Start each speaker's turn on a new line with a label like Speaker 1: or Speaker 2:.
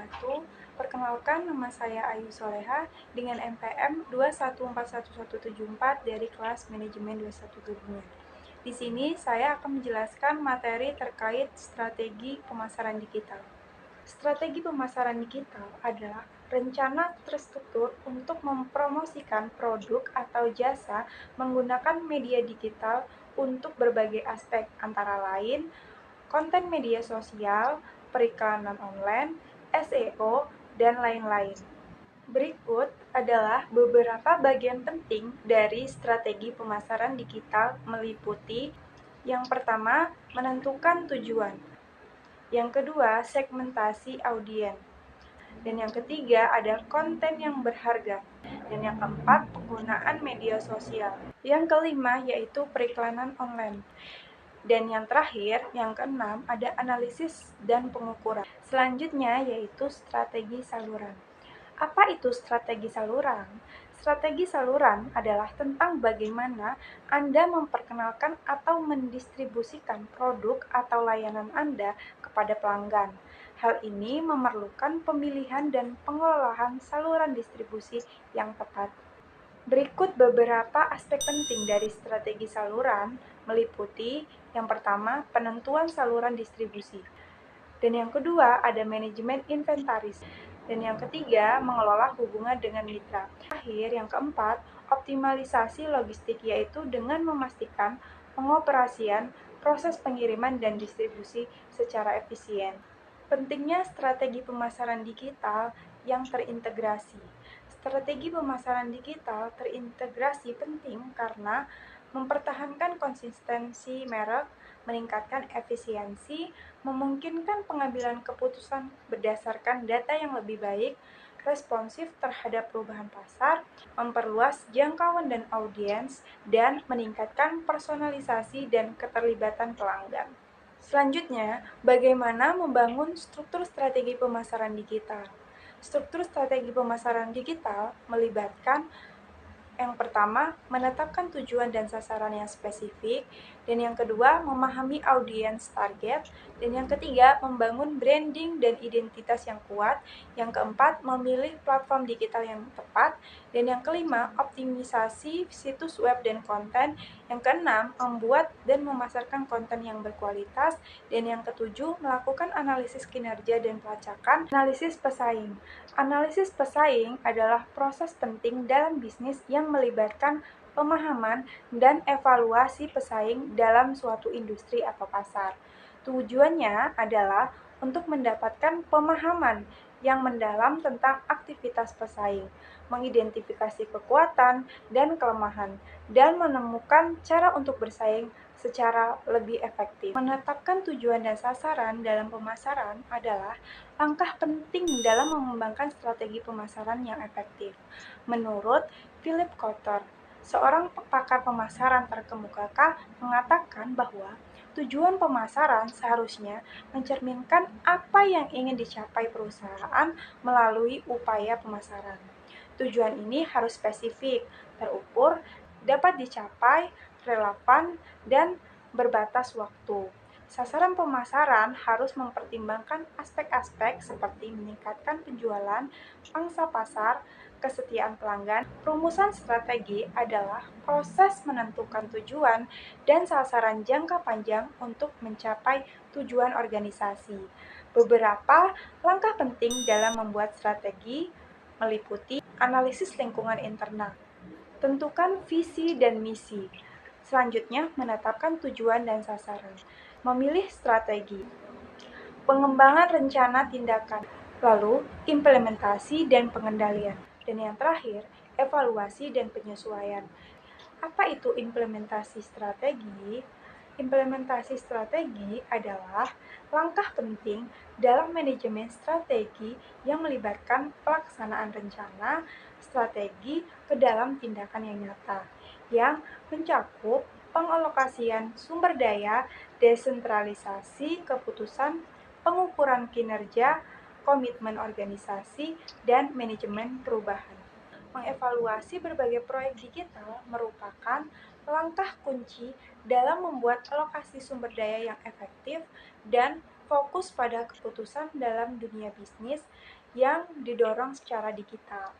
Speaker 1: wabarakatuh. Perkenalkan, nama saya Ayu Soleha dengan NPM 2141174 dari kelas Manajemen 21 Gabungan. Di sini saya akan menjelaskan materi terkait strategi pemasaran digital. Strategi pemasaran digital adalah rencana terstruktur untuk mempromosikan produk atau jasa menggunakan media digital untuk berbagai aspek, antara lain konten media sosial, periklanan online, SEO, dan lain-lain. Berikut adalah beberapa bagian penting dari strategi pemasaran digital meliputi: yang pertama, menentukan tujuan. Yang kedua, segmentasi audiens. Dan yang ketiga, ada konten yang berharga. Dan yang keempat, penggunaan media sosial. Yang kelima, yaitu periklanan online. Dan yang terakhir, yang keenam, ada analisis dan pengukuran. Selanjutnya, yaitu strategi saluran. Apa itu strategi saluran? Strategi saluran adalah tentang bagaimana Anda memperkenalkan atau mendistribusikan produk atau layanan Anda kepada pelanggan. Hal ini memerlukan pemilihan dan pengelolaan saluran distribusi yang tepat. Berikut beberapa aspek penting dari strategi saluran, meliputi yang pertama, penentuan saluran distribusi. Dan yang kedua, ada manajemen inventaris. Dan yang ketiga, mengelola hubungan dengan mitra. Terakhir, yang keempat, optimalisasi logistik, yaitu dengan memastikan pengoperasian proses pengiriman dan distribusi secara efisien. Pentingnya strategi pemasaran digital yang terintegrasi. Strategi pemasaran digital terintegrasi penting karena mempertahankan konsistensi merek, meningkatkan efisiensi, memungkinkan pengambilan keputusan berdasarkan data yang lebih baik, responsif terhadap perubahan pasar, memperluas jangkauan dan audiens, dan meningkatkan personalisasi dan keterlibatan pelanggan. Selanjutnya, bagaimana membangun struktur strategi pemasaran digital? Struktur strategi pemasaran digital melibatkan yang pertama, menetapkan tujuan dan sasaran yang spesifik, dan yang kedua, memahami audiens target, dan yang ketiga, membangun branding dan identitas yang kuat, yang keempat, memilih platform digital yang tepat, dan yang kelima, optimisasi situs web dan konten, yang keenam, membuat dan memasarkan konten yang berkualitas, dan yang ketujuh, melakukan analisis kinerja dan pelacakan. Analisis pesaing. Analisis pesaing adalah proses penting dalam bisnis yang melibatkan pemahaman dan evaluasi pesaing dalam suatu industri atau pasar. Tujuannya adalah untuk mendapatkan pemahaman yang mendalam tentang aktivitas pesaing, mengidentifikasi kekuatan dan kelemahan, dan menemukan cara untuk bersaing secara lebih efektif. Menetapkan tujuan dan sasaran dalam pemasaran adalah langkah penting dalam mengembangkan strategi pemasaran yang efektif. Menurut Philip Kotler, seorang pakar pemasaran terkemuka, mengatakan bahwa tujuan pemasaran seharusnya mencerminkan apa yang ingin dicapai perusahaan melalui upaya pemasaran. Tujuan ini harus spesifik, terukur, dapat dicapai, relevan, dan berbatas waktu. Sasaran pemasaran harus mempertimbangkan aspek-aspek seperti meningkatkan penjualan, pangsa pasar, kesetiaan pelanggan. Perumusan strategi adalah proses menentukan tujuan dan sasaran jangka panjang untuk mencapai tujuan organisasi. Beberapa langkah penting dalam membuat strategi meliputi analisis lingkungan internal, tentukan visi dan misi. Selanjutnya, menetapkan tujuan dan sasaran. Memilih strategi. Pengembangan rencana tindakan. Lalu, implementasi dan pengendalian. Dan yang terakhir, evaluasi dan penyesuaian. Apa itu implementasi strategi? Implementasi strategi adalah langkah penting dalam manajemen strategi yang melibatkan pelaksanaan rencana strategi ke dalam tindakan yang nyata, yang mencakup pengalokasian sumber daya, desentralisasi keputusan, pengukuran kinerja, komitmen organisasi, dan manajemen perubahan. Mengevaluasi berbagai proyek digital merupakan langkah kunci dalam membuat alokasi sumber daya yang efektif dan fokus pada keputusan dalam dunia bisnis yang didorong secara digital.